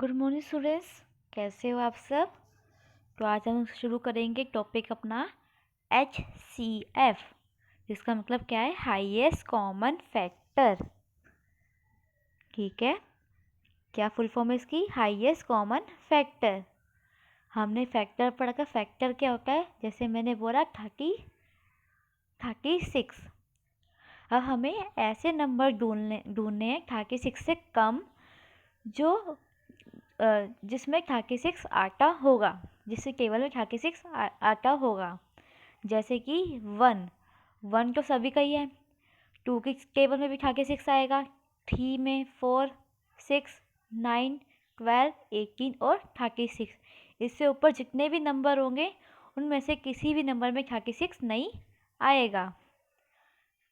Good morning Suresh, कैसे हो आप सब। तो आज हम शुरू करेंगे टॉपिक अपना HCF, जिसका मतलब क्या है, हाईएस्ट कॉमन फैक्टर। ठीक है, क्या फुल फॉर्म है इसकी, हाईएस्ट कॉमन फैक्टर। हमने फैक्टर पढ़ा था, फैक्टर क्या होता है, जैसे मैंने बोला 36। अब हमें ऐसे नंबर ढूंढने हैं 36 से कम, जो जिसमें 36 आता होगा, जिससे केवल में 36 आता होगा। जैसे कि 1 तो सभी का ही है, 2 की टेबल में भी 36 आएगा, 3 में 4, 6, 9, 12, 18 और 36। इससे ऊपर जितने भी नंबर होंगे उनमें से किसी भी नंबर में 36 नहीं आएगा।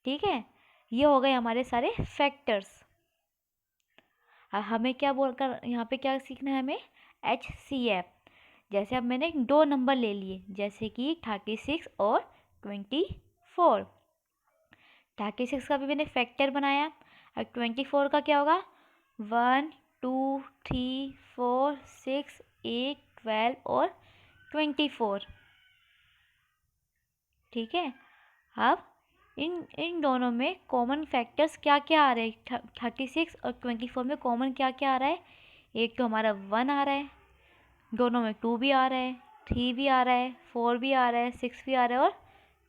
ठीक है, ये हो गए हमारे सारे फैक्टर्स। हमें क्या बोलकर यहाँ पे क्या सीखना है, हमें HCF। जैसे अब मैंने 2 नंबर ले लिए, जैसे कि 36 और 24। 36 का भी मैंने फैक्टर बनाया। अब 24 का क्या होगा, 1, 2, 3, 4, 6, 8, 12 और 24। ठीक है, अब इन दोनों में कॉमन फैक्टर्स क्या क्या आ रहे हैं, 36 और 24 में कॉमन क्या क्या आ रहा है। एक तो हमारा 1 आ रहा है, दोनों में 2 भी आ रहा है, 3 भी आ रहा है, 4 भी आ रहा है, 6 भी आ रहा है और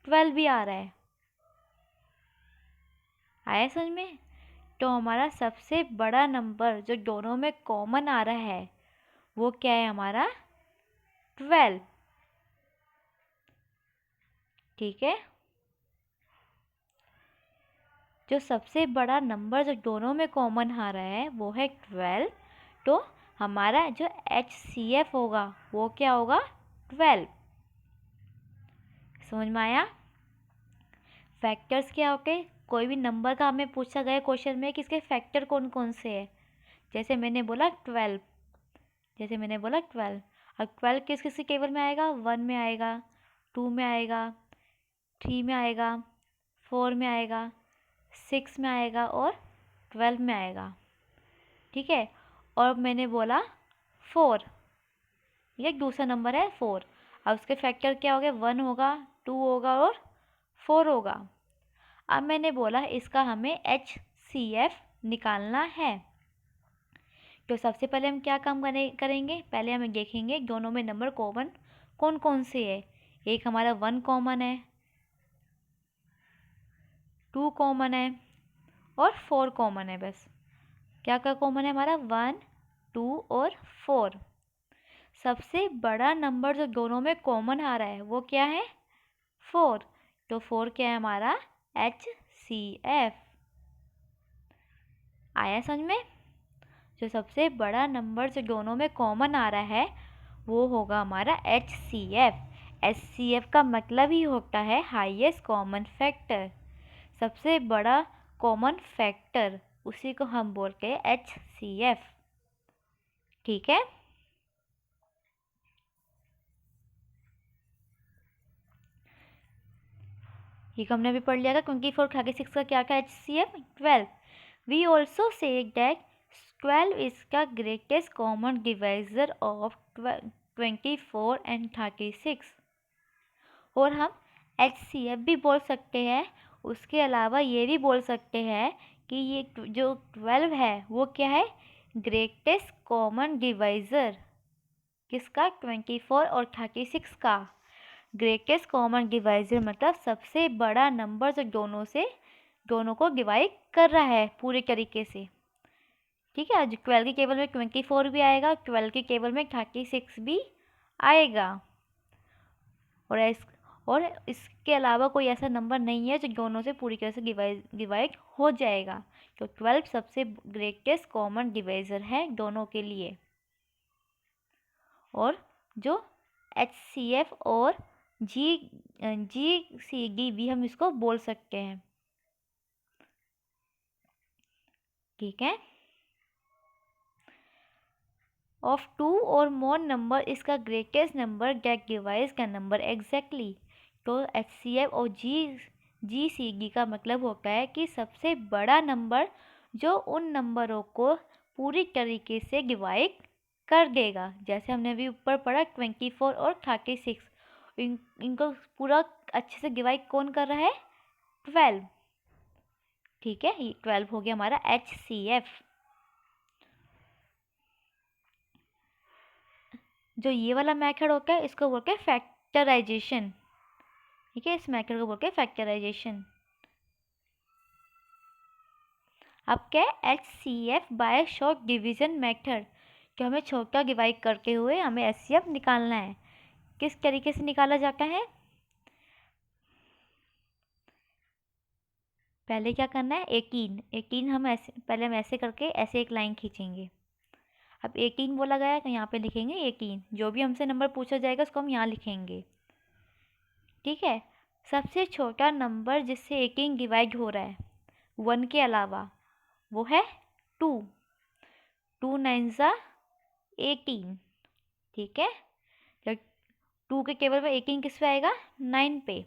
12 भी आ रहा है। आया समझ में। तो हमारा सबसे बड़ा नंबर जो दोनों में कॉमन आ रहा है वो क्या है, हमारा 12। ठीक है, जो सबसे बड़ा नंबर जो दोनों में कॉमन आ रहा है वो है 12। तो हमारा जो HCF होगा वो क्या होगा, 12। समझ में आया। फैक्टर्स क्या होते, कोई भी नंबर का हमें पूछा गया क्वेश्चन में कि इसके फैक्टर कौन कौन से है। जैसे मैंने बोला 12, अब 12 किस किस के टेबल में आएगा, 1 में आएगा, 2 में आएगा, 3 में आएगा, 4 में आएगा, 6 में आएगा और 12 में आएगा। ठीक है, और मैंने बोला 4, ये दूसरा नंबर है 4। अब उसके फैक्टर क्या हो गए, 1 होगा, 2 होगा और 4 होगा। अब मैंने बोला इसका हमें HCF निकालना है। तो सबसे पहले हम क्या काम करेंगे, पहले हम देखेंगे दोनों में नंबर कॉमन कौन कौन से है। एक हमारा 1 कॉमन है, 2 कॉमन है और 4 कॉमन है। बस क्या क्या कॉमन है हमारा, 1, 2 और 4। सबसे बड़ा नंबर जो दोनों में कॉमन आ रहा है वो क्या है, 4। तो 4 क्या है हमारा, HCF। आया समझ में। जो सबसे बड़ा नंबर जो दोनों में कॉमन आ रहा है वो होगा हमारा HCF। HCF का मतलब ही होता है हाईएस्ट कॉमन फैक्टर, सबसे बड़ा कॉमन फैक्टर, उसी को हम बोलते हैं HCF। ठीक है, ये हमने अभी पढ़ लिया था। 24, 36 का क्या क्या HCF, 12। We also say that 12 is the greatest common divisor of 24 and 36। और हम HCF भी बोल सकते हैं। उसके अलावा ये भी बोल सकते हैं कि ये जो 12 है वो क्या है, ग्रेटेस्ट कॉमन डिवाइज़र, किसका, 24 और 36 का। ग्रेटेस्ट कॉमन डिवाइज़र मतलब सबसे बड़ा नंबर जो दोनों को डिवाइड कर रहा है पूरे तरीके से। ठीक है, 12 की टेबल में 24 भी आएगा, 12 की टेबल में 36 भी आएगा। और इसके अलावा कोई ऐसा नंबर नहीं है जो दोनों से पूरी तरह से डिवाइड हो जाएगा। तो 12 सबसे ग्रेटेस्ट कॉमन डिवाइज़र है दोनों के लिए। और जो HCF और GCD भी हम इसको बोल सकते हैं। ठीक है, ऑफ 2 और मोर नंबर इसका ग्रेटेस्ट नंबर दैट डिवाइस का नंबर एग्जैक्टली। तो HCF और GCD का मतलब होता है कि सबसे बड़ा नंबर जो उन नंबरों को पूरी तरीके से डिवाइड कर देगा। जैसे हमने अभी ऊपर पढ़ा 24 और 36, इनको पूरा अच्छे से डिवाइड कौन कर रहा है? 12। ठीक है, ये 12 हो गया हमारा HCF। जो ये वाला मेथड होता है इसको बोलते हैं फैक्टराइजेशन। ठीक है, इस मेथड को बोलते हैं फैक्टराइजेशन। अब क्या है? HCF by short division method, कि हमें छोटा डिवाइड करते हुए हमें HCF निकालना है। किस तरीके से निकाला जाता है? पहले क्या करना है? 18 हम ऐसे, पहले हम ऐसे करके ऐसे एक लाइन खींचेंगे। अब 18 बोला गया है तो यहाँ पे लिखेंगे 18। जो भी हमसे नंबर पूछा जाएगा उसको हम यहाँ लिखेंगे। ठीक है, सबसे छोटा नंबर जिससे 18 डिवाइड हो रहा है 1 के अलावा, वो है 2। 2 9 18। ठीक है, जब 2 के टेबल में 18 किस पे आएगा? 9 पे।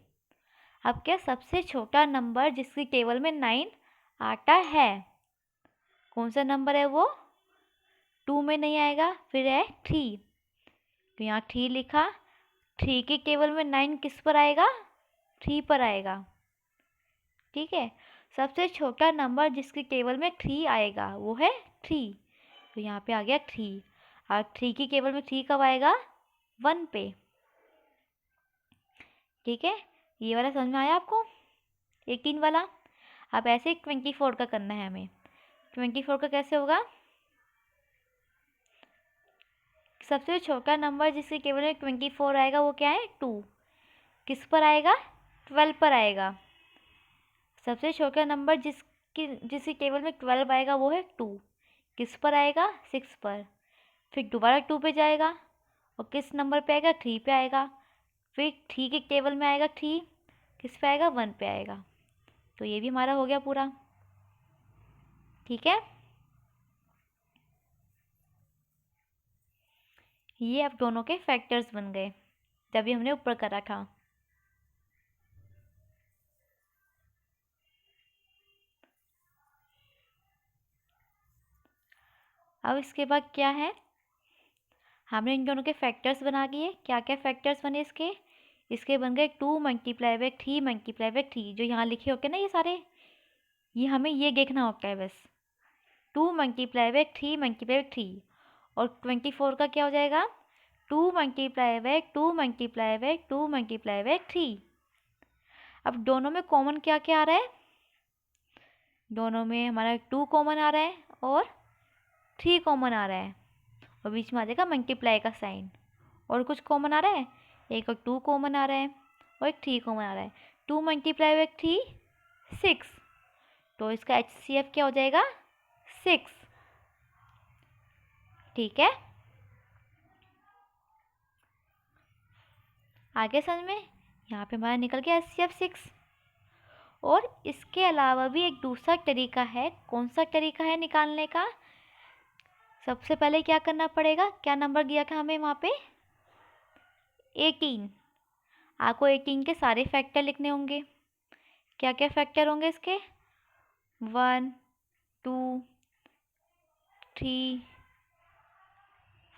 अब क्या, सबसे छोटा नंबर जिसकी टेबल में 9 आता है, कौन सा नंबर है वो? 2 में नहीं आएगा, फिर है 3, तो यहाँ 3 लिखा। 3 की टेबल में 9 किस पर आएगा? 3 पर आएगा। ठीक है, सबसे छोटा नंबर जिसकी टेबल में 3 आएगा वो है 3, तो यहाँ पे आ गया 3। और 3 की टेबल में 3 कब आएगा? 1 पे। ठीक है, ये वाला समझ में आया आपको? 18 वाला। अब ऐसे 24 का करना है हमें। 24 का कैसे होगा? सबसे छोटा नंबर जिसकी टेबल में 24 आएगा वो क्या है? 2। किस पर आएगा? 12 पर आएगा। सबसे छोटा नंबर जिसकी टेबल में 12 आएगा वो है 2। किस पर आएगा? 6 पर। फिर दोबारा 2 पे जाएगा और किस नंबर पे आएगा? 3 पे आएगा। फिर 3 की टेबल में आएगा 3, किस पे आएगा? 1 पे आएगा। तो ये भी हमारा हो गया पूरा। ठीक है, ये अब दोनों के फैक्टर्स बन गए जब भी हमने ऊपर करा था। अब इसके बाद क्या है? हमने इन दोनों के फैक्टर्स बना दिए। क्या क्या फैक्टर्स बने इसके? इसके बन गए 2 मल्टीप्लाई बाय 3 मल्टीप्लाई बाय 3, जो यहाँ लिखे होते हैं ना ये सारे, ये हमें ये देखना होता है बस। 2 मल्टीप्लाई बाय 3 मल्टीप्लाई बाय 3, और 24 का क्या हो जाएगा? 2 multiply by 2 multiply by 2 multiply by 3। अब दोनों में कॉमन क्या क्या आ रहा है? दोनों में हमारा 2 कॉमन आ रहा है और 3 कॉमन आ रहा है, और बीच में आ जाएगा मल्टीप्लाई का साइन। और कुछ कॉमन आ रहा है? एक और 2 कॉमन आ रहा है और एक 3 कॉमन आ रहा है। 2 मल्टीप्लाई बाय 3 6, तो इसका HCF क्या हो जाएगा? 6। ठीक है, आगे समझ में? यहाँ पे हमारा निकल गया HCF 6। और इसके अलावा भी एक दूसरा तरीका है। कौन सा तरीका है निकालने का? सबसे पहले क्या करना पड़ेगा? क्या नंबर दिया था हमें वहाँ पे? 18। आपको 18 के सारे फैक्टर लिखने होंगे। क्या क्या फैक्टर होंगे इसके? 1 2 3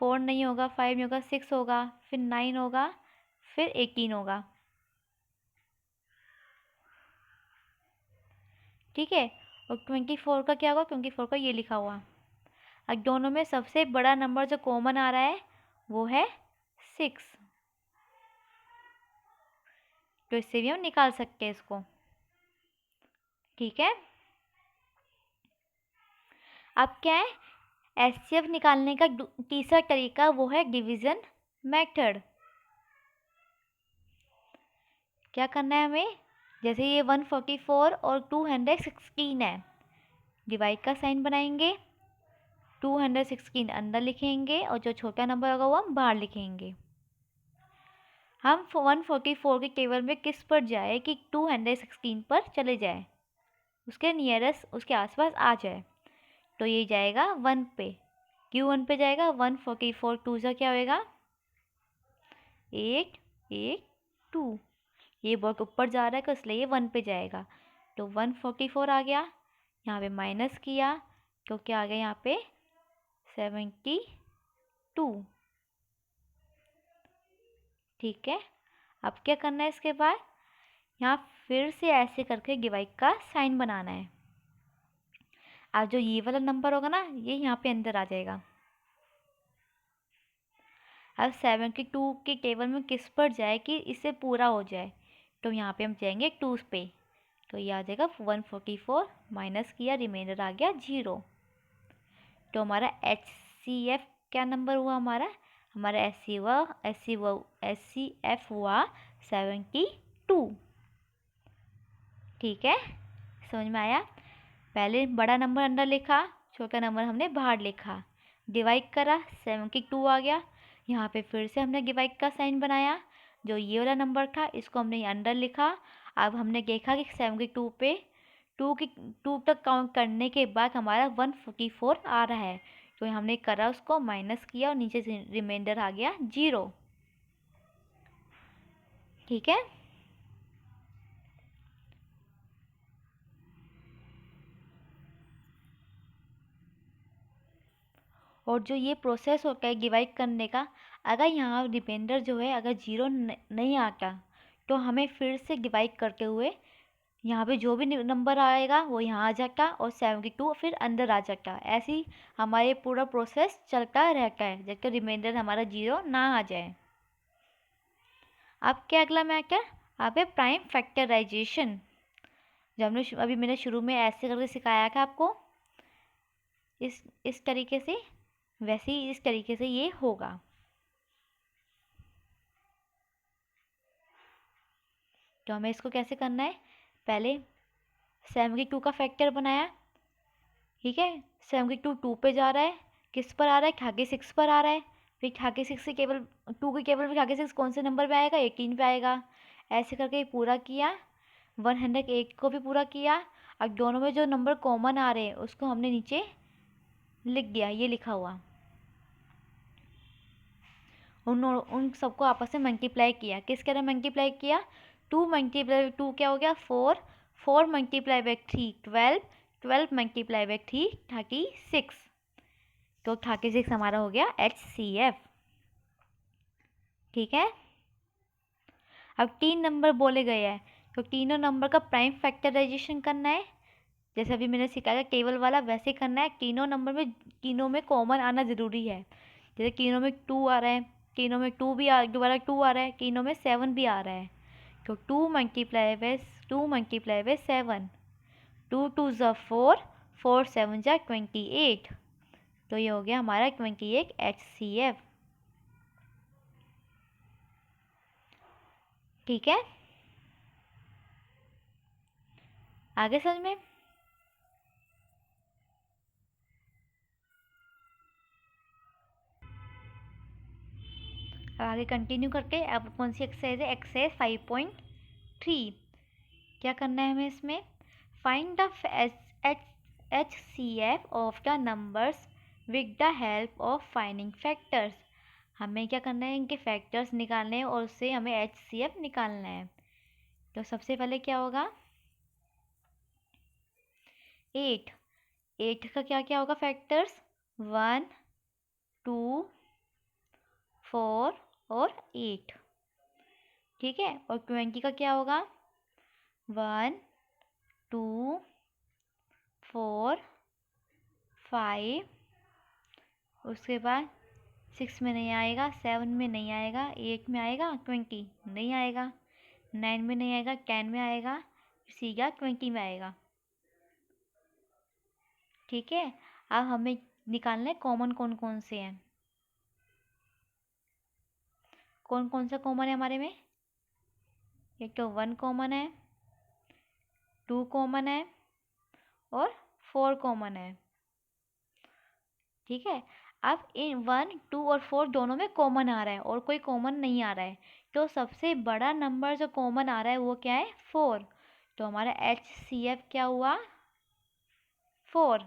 4 नहीं होगा, 5 नहीं होगा, 6 होगा, फिर 9 होगा, फिर 18 होगा। ठीक है, और 24 का क्या होगा? 24 का ये लिखा हुआ। अब दोनों में सबसे बड़ा नंबर जो कॉमन आ रहा है वो है 6, तो इससे भी हम निकाल सकते हैं इसको। ठीक है, अब क्या है? HCF निकालने का तीसरा तरीका वो है डिवीजन मेथड। क्या करना है हमें? जैसे ये 144 और 216 है, डिवाइड का साइन बनाएंगे, 216 अंदर लिखेंगे और जो छोटा नंबर होगा वो हम बाहर लिखेंगे। हम 144 के टेबल में किस पर जाए कि 216 पर चले जाए, उसके नियरेस्ट, उसके आसपास आ जाए, तो ये जाएगा 1 पे। क्यों 1 पे जाएगा? 144 2 सा क्या होएगा? 8 8 2। ये बहुत ऊपर जा रहा है तो इसलिए ये 1 पे जाएगा, तो 144 आ गया। यहाँ पे माइनस किया तो क्या आ गया? यहाँ पे 72। 2। ठीक है, अब क्या करना है इसके बाद, यहाँ फिर से ऐसे करके डिवाइड का साइन बनाना है। अब जो ये वाला नंबर होगा ना, ये यहाँ पे अंदर आ जाएगा। अब 72 के टेबल में किस पर जाए कि इससे पूरा हो जाए, तो यहाँ पे हम जाएंगे 2 पे, तो ये आ जाएगा 144 माइनस किया, रिमाइंडर आ गया 0। तो हमारा HCF क्या नंबर हुआ, हमारा HCF हुआ 72। ठीक है, समझ में आया। पहले बड़ा नंबर अंदर लिखा, छोटा नंबर हमने बाहर लिखा, डिवाइड करा, 72 आ गया। यहाँ पे फिर से हमने डिवाइड का साइन बनाया, जो ये वाला नंबर था इसको हमने अंदर लिखा। अब हमने देखा कि 72 पे 2 तक काउंट करने के बाद हमारा 144 आ रहा है, तो हमने करा, उसको माइनस किया और नीचे से रिमाइंडर आ गया 0। ठीक है, और जो ये प्रोसेस होता है डिवाइड करने का, अगर यहाँ रिमाइंडर जो है अगर 0 नहीं आता, तो हमें फिर से डिवाइड करते हुए यहाँ पे जो भी नंबर आएगा वो यहाँ आ जाता और 72 फिर अंदर आ जाता। ऐसे ही हमारे पूरा प्रोसेस चलता रहता है जब तक रिमाइंडर हमारा 0 ना आ जाए। अब क्या अगला मैटर, अब है प्राइम फैक्टराइजेशन। जो हमने अभी मैंने शुरू में ऐसे करके सिखाया था आपको, इस तरीके से, वैसे ही इस तरीके से ये होगा। तो हमें इसको कैसे करना है, पहले 72 का फैक्टर बनाया। ठीक है, 72 2 पे जा रहा है, किस पर आ रहा है, 36 पर आ रहा है। फिर 36 से केवल 2 के केवल 36 कौन से नंबर पे आएगा, 18 पे आएगा। ऐसे करके पूरा किया, 108 को भी पूरा किया। अब दोनों में जो नंबर कॉमन आ रहे हैं उसको हमने नीचे लिख दिया, ये लिखा हुआ। उन सबको आपस में मल्टीप्लाई किया, किस तरह मल्टीप्लाई किया, 2 मल्टीप्लाई 2 क्या हो गया 4, 4 मल्टीप्लाई बाई 3 12, 12 मल्टीप्लाई बाई 3 36। तो 36 हमारा हो गया HCF। ठीक है, अब 3 नंबर बोले गए हैं, तो तीनों नंबर का प्राइम फैक्टराइजेशन करना है। जैसे अभी मैंने सिखाया टेबल वाला, वैसे करना है। तीनों में कॉमन आना ज़रूरी है। जैसे तीनों में 2 आ रहा है, तीनों में 2 भी दोबारा 2 आ रहा है, तीनों में 7 भी आ रहा है। तो 2 मल्टीप्लाई बाई 7, 2 2 ज़ा 4, 4 7 ज़ा 28। तो ये हो गया हमारा 28 HCF। ठीक है, आगे समझ में। अब आगे कंटिन्यू करके, अब कौन सी एक्सरसाइज है, एक्सरसाइज 5.3। क्या करना है हमें इसमें, find the HCF of the numbers with the help of finding factors. हमें क्या करना है, इनके फैक्टर्स निकालने हैं और उससे हमें HCF निकालना है। तो सबसे पहले क्या होगा, 8 का क्या क्या होगा फैक्टर्स, 1 2 4 और 8। ठीक है, और 20 का क्या होगा, 1 2 4 5, उसके बाद 6 में नहीं आएगा, 7 में नहीं आएगा, 8 में आएगा, 20 नहीं आएगा, 9 में नहीं आएगा, 10 में आएगा, सीधा 20 में आएगा। ठीक है, अब हमें निकालना है कॉमन कौन कौन से हैं। कौन कौन सा कॉमन है हमारे में, एक तो 1 कॉमन है, 2 कॉमन है और 4 कॉमन है। ठीक है, अब इन 1 2 और 4 दोनों में कॉमन आ रहा है और कोई कॉमन नहीं आ रहा है, तो सबसे बड़ा नंबर जो कॉमन आ रहा है वो क्या है, 4। तो हमारा HCF क्या हुआ, 4।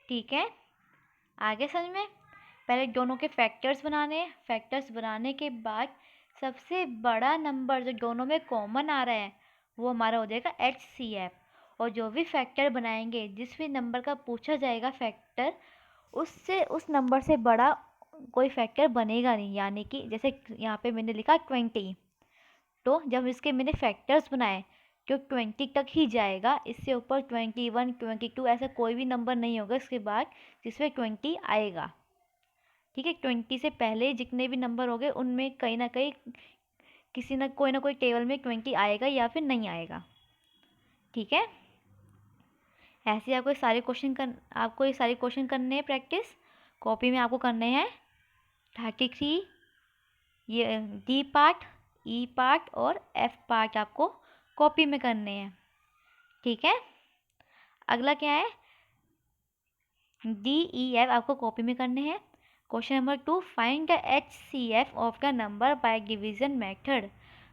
ठीक है, आगे समझ में। पहले दोनों के फैक्टर्स बनाने हैं, फैक्टर्स बनाने के बाद सबसे बड़ा नंबर जो दोनों में कॉमन आ रहा है वो हमारा हो जाएगा HCF। और जो भी फैक्टर बनाएंगे, जिस भी नंबर का पूछा जाएगा फैक्टर, उससे उस नंबर से बड़ा कोई फैक्टर बनेगा नहीं। यानी कि जैसे यहाँ पे मैंने लिखा 20, तो जब इसके मैंने फैक्टर्स बनाए जो 20 तक ही जाएगा, इससे ऊपर 21, 22 ऐसा कोई भी नंबर नहीं होगा इसके बाद जिसमें 20 आएगा। ठीक है, 20 से पहले जितने भी नंबर होंगे उनमें कहीं ना कहीं किसी ना कोई टेबल में 20 आएगा या फिर नहीं आएगा। ठीक है, ऐसे आपको ये सारे क्वेश्चन करने हैं प्रैक्टिस कॉपी में आपको करने हैं। 33 ये डी पार्ट, ई पार्ट और एफ पार्ट आपको कॉपी में करने हैं। ठीक है, अगला क्या है, डी ई एफ आपको कॉपी में करने हैं। Question number 2, find the H C F of the number by division method.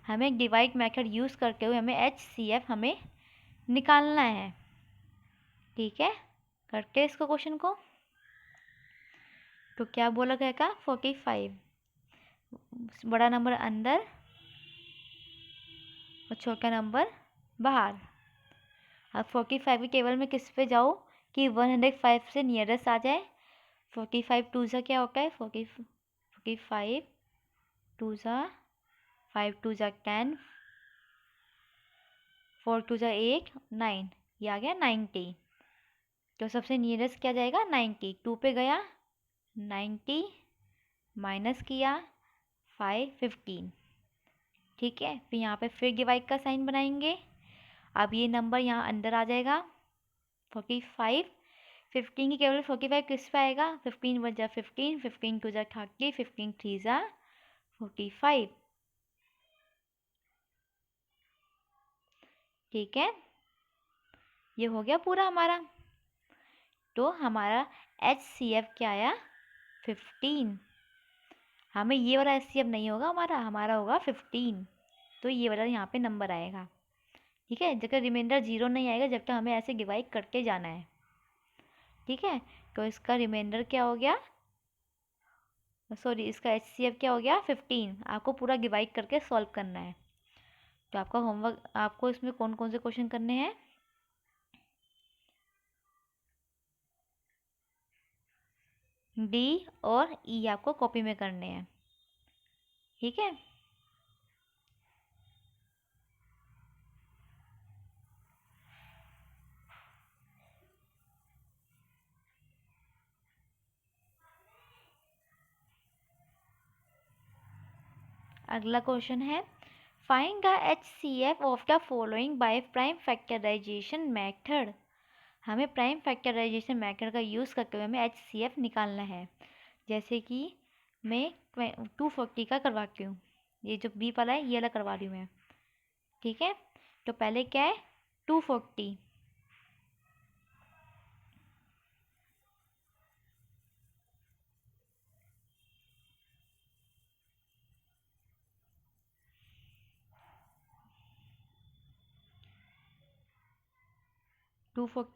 हमें डिवाइड मेथड यूज़ करते हुए हमें एच सी एफ हमें निकालना है। ठीक है, करते हैं इसको क्वेश्चन को। तो क्या बोला गया का 45, बड़ा नंबर अंदर और छोटा नंबर बाहर। अब 45 की टेबल में किस पे जाओ कि 105 से नियरेस्ट आ जाए। 45 टू ज़ा क्या होता है, 45 टू ज़ा 5 टू ज़ा 10, 4 टू ज़ा 8, 9, ये आ गया 90। तो सबसे नियरेस्ट क्या जाएगा 90, 2 पे गया 90 माइनस किया 5, 15। ठीक है, फिर यहाँ पे फिर डिवाइड का साइन बनाएंगे। अब ये नंबर यहाँ अंदर आ जाएगा 45, 15 की केवल 45 किस पे आएगा, 15 वन जा 15, 15 टू जा 30, 15 थ्री जा 45। ठीक है, ये हो गया पूरा हमारा। तो हमारा एच सी एफ क्या आया 15। हमें ये वाला एच सी एफ नहीं होगा हमारा होगा 15। तो ये वाला यहाँ पे नंबर आएगा। ठीक है, जब तक रिमाइंडर 0 नहीं आएगा जब तक हमें ऐसे डिवाइड करके जाना है। ठीक है, तो इसका रिमाइंडर क्या हो गया, सॉरी इसका एच सी एफ क्या हो गया 15। आपको पूरा डिवाइड करके सॉल्व करना है। तो आपका होमवर्क, आपको इसमें कौन कौन से क्वेश्चन करने हैं, डी और ई आपको कॉपी में करने हैं। ठीक है, अगला क्वेश्चन है, find the H C F of the following by prime factorisation method. हमें प्राइम फैक्टराइजेशन मेथड का यूज़ करते हुए हमें एच सी एफ निकालना है। जैसे कि मैं 240 का करवाती हूँ, ये जो बी वाला है ये वाला करवा रही हूँ मैं। ठीक है, तो पहले क्या है 240,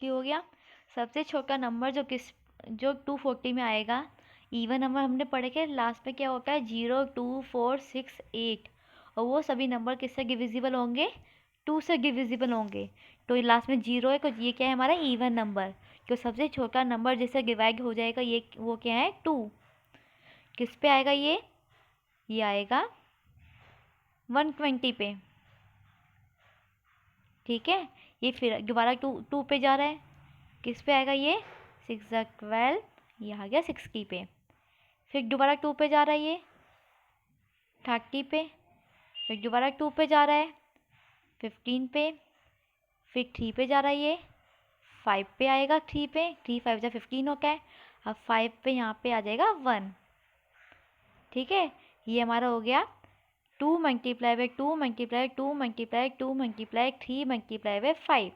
हो गया। सबसे छोटा नंबर जो 240 में आएगा, इवन नंबर हमने पढ़े के लास्ट में क्या होता है 0, 2, 4, 6, 8, और वो सभी नंबर किससे डिविजिबल होंगे 2 से डिविजिबल होंगे। तो लास्ट में 0 है, तो ये क्या है हमारा इवन नंबर। तो सबसे छोटा नंबर जिससे डिवाइड हो जाएगा ये वो क्या है 2। किस पे आएगा ये आएगा 120 पे। ठीक है, ये फिर दोबारा 2 पे जा रहा है, किस पे आएगा ये 6 ज़ा 12, ये आ गया 60 पे। फिर दोबारा 2 पे जा रहा है ये 30 पे, फिर दोबारा 2 पे जा रहा है 15 पे, फिर 3 पे जा रहा है ये 5 पे आएगा 3 पे, 3 5 जा 15 होता है। अब 5 पे यहाँ पे आ जाएगा 1। ठीक है, ये हमारा हो गया 2 multiply by 2 multiply 2 multiply 2 multiply 3 multiply by 5।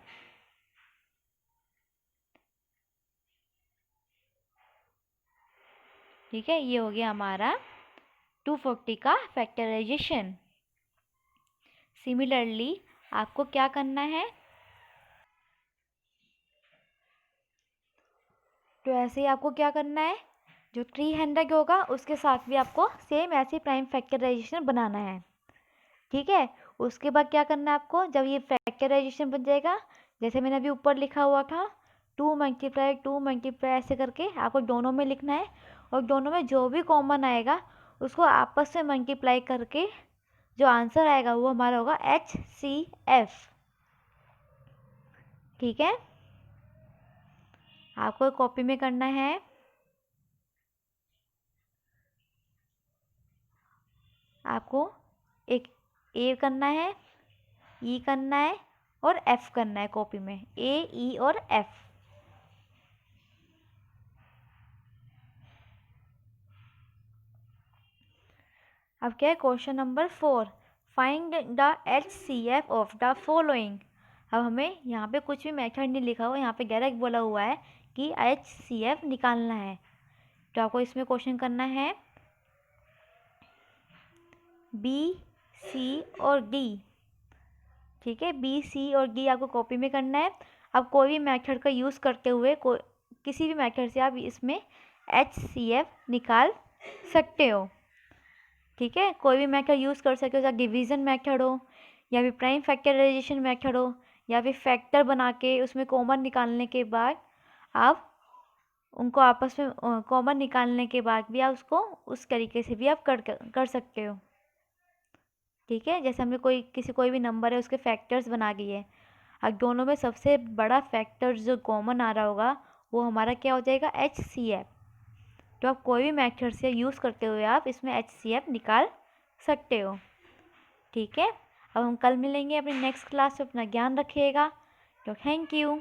ठीक है, ये हो गया हमारा 240 का फैक्टराइजेशन। सिमिलरली आपको क्या करना है, तो ऐसे ही आपको क्या करना है, जो 300 होगा उसके साथ भी आपको सेम ऐसे प्राइम फैक्टराइजेशन बनाना है। ठीक है, उसके बाद क्या करना है आपको, जब ये फैक्टराइजेशन बन जाएगा जैसे मैंने अभी ऊपर लिखा हुआ था 2 ऐसे करके आपको दोनों में लिखना है, और दोनों में जो भी कॉमन आएगा उसको आपस में मल्टीप्लाई करके जो आंसर आएगा वो हमारा होगा HCF। ठीक है, आपको कॉपी में करना है। आपको एक A करना है, E करना है और F करना है कॉपी में, A, E और F। अब क्या है question number 4, find the HCF of the following. अब हमें यहाँ पे कुछ भी मेथड नहीं लिखा हुआ, यहाँ पे डायरेक्ट बोला हुआ है कि HCF निकालना है। तो आपको इसमें क्वेश्चन करना है B, C और D। ठीक है, B, C और D आपको कॉपी में करना है। अब कोई भी मेथड का यूज़ करते हुए किसी भी मेथड से आप इसमें HCF निकाल सकते हो। ठीक है, कोई भी मेथड यूज़ कर सकते हो, चाहे डिवीज़न मेथड हो या फिर प्राइम फैक्टराइजेशन मेथड हो या फिर फैक्टर बना के उसमें कॉमन निकालने के बाद आप उनको आपस में कॉमन निकालने के बाद भी आप उसको उस तरीके से भी आप कर सकते हो। ठीक है, जैसे हमने कोई भी नंबर है उसके फैक्टर्स बना दिए, अब दोनों में सबसे बड़ा फैक्टर जो कॉमन आ रहा होगा वो हमारा क्या हो जाएगा, HCF। तो आप कोई भी मेथड से यूज़ करते हुए आप इसमें HCF निकाल सकते हो। ठीक है, अब हम कल मिलेंगे अपनी नेक्स्ट क्लास में। अपना ध्यान रखिएगा। तो थैंक यू।